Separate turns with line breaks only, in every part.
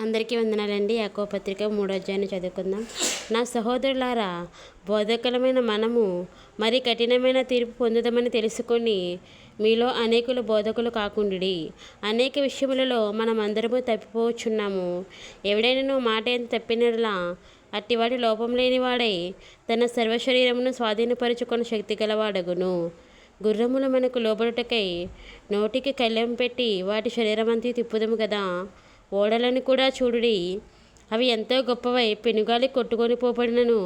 అందరికీ వందనాలండి. యాకోబు పత్రిక 3వ అధ్యాయాన్ని చదువుకుందాం. నా సహోదరులారా, బోధకులమైన మనము మరి కఠినమైన తీర్పు పొందుదామని తెలుసుకొని మీలో అనేకులు బోధకులు కాకుండుడి. అనేక విషయములలో మనమందరము తప్పిపోవచ్చున్నాము. ఎవడైనా మాట ఎంత తప్పినలా అట్టివాడి లోపం లేనివాడై తన సర్వశరీరమును స్వాధీనపరుచుకొని శక్తి గలవాడగును. గుర్రములు మనకు లోబడుటకై నోటికి కళ్ళెం పెట్టి వాటి శరీరమంతా తిప్పుదము కదా. ఓడలను కూడా చూడుడి, అవి ఎంతో గొప్పవై పెనుగాలి కొట్టుకొని పోబడినను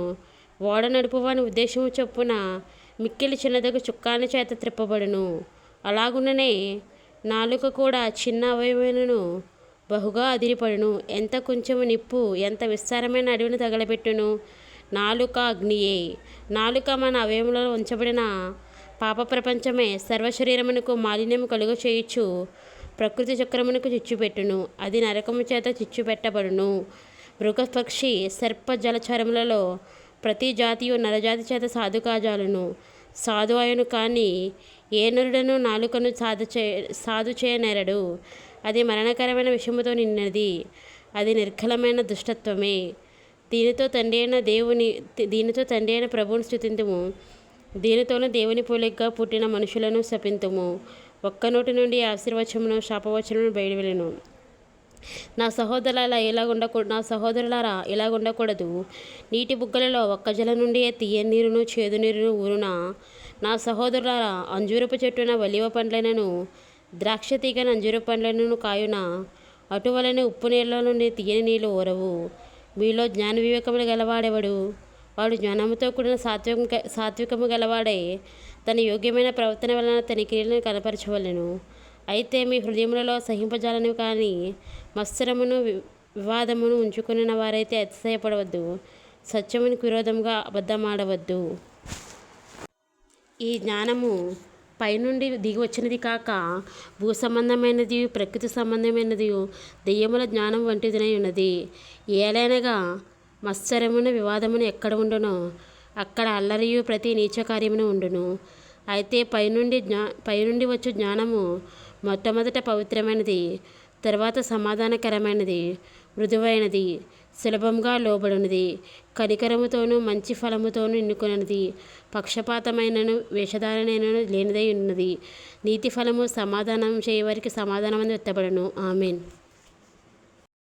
ఓడ నడుపువాని ఉద్దేశము చొప్పున మిక్కిలి చిన్నదగు చుక్కాని చేత త్రిప్పబడును. అలాగుననే నాలుక కూడా చిన్న అవయవమును బహుగా అదిరిపడును. ఎంత కొంచెము నిప్పు ఎంత విస్తారమైన అడవిని తగలబెట్టును. నాలుక అగ్నియే. నాలుక మన అవయములలో ఉంచబడిన పాప ప్రపంచమే సర్వశరీరమునకు మాలిన్యము కలుగ చేయుచు ప్రకృతి చక్రమునకు చిచ్చుపెట్టును. అది నరకము చేత చిచ్చుపెట్టబడును. మృగపక్షి సర్ప జలచరములలో ప్రతి జాతియు నరజాతి చేత సాధుకాజాలను సాధు అయను. కానీ ఏ నరుడను నాలుకను సాధు చేయనేరడు. అది మరణకరమైన విషముతో నిన్నది. అది నిర్ఘలమైన దుష్టత్వమే. దీనితో తండ్రి అయిన ప్రభువును స్తుతింతుము. దీనితోనూ దేవుని పోలికగా పుట్టిన మనుషులను శపింతుము. ఒక్క నోటి నుండి ఆశీర్వచనమును శాపవచనమును బయలువెళ్ళును. నా సహోదరులారా ఇలాగుండకూడదు. నీటి బుగ్గలలో ఒక్క జల నుండి తీయని నీరును చేదు నీరును ఊరునా. నా సహోదరులారా, అంజూరపు చెట్టున ఒలీవ పండ్లైనను ద్రాక్ష తీగన అంజూరపు పండ్లైనను కాయునా. అటువలనే ఉప్పు నీళ్ళ నుండి తీయని నీళ్ళు ఊరవు. మీలో జ్ఞాన వివేకములు గలవాడెవడు? వాడు జ్ఞానముతో కూడిన సాత్వికము గలవాడై తన యోగ్యమైన ప్రవర్తన వలన తన క్రియలను కనపరచవలెను. అయితే మీ హృదయములలో సహింపజాలని కానీ మత్సరమును వివాదమును ఉంచుకున్న వారైతే అతిశయపడవద్దు. సత్యమునికి విరోధముగా అబద్ధమాడవద్దు. ఈ జ్ఞానము పైనుండి దిగి వచ్చినది కాక భూ సంబంధమైనది ప్రకృతి సంబంధమైనది దెయ్యముల జ్ఞానం వంటిదినై ఉన్నది. ఏలైనగా మత్సరమును వివాదమును ఎక్కడ ఉండునో అక్కడ అల్లరియు ప్రతి నీచ కార్యమును ఉండును. అయితే పైనుండి వచ్చు జ్ఞానము మొట్టమొదట పవిత్రమైనది, తర్వాత సమాధానకరమైనది, మృదువైనది, సులభంగా లోబడినది, కనికరముతోనూ మంచి ఫలముతోనూ నిండుకొనినది, పక్షపాతమైనను వేషధారణైనను లేనిదై ఉన్నది. నీతి ఫలము సమాధానం చేయవారికి సమాధానమందు ఎత్తబడును. ఆమేన్.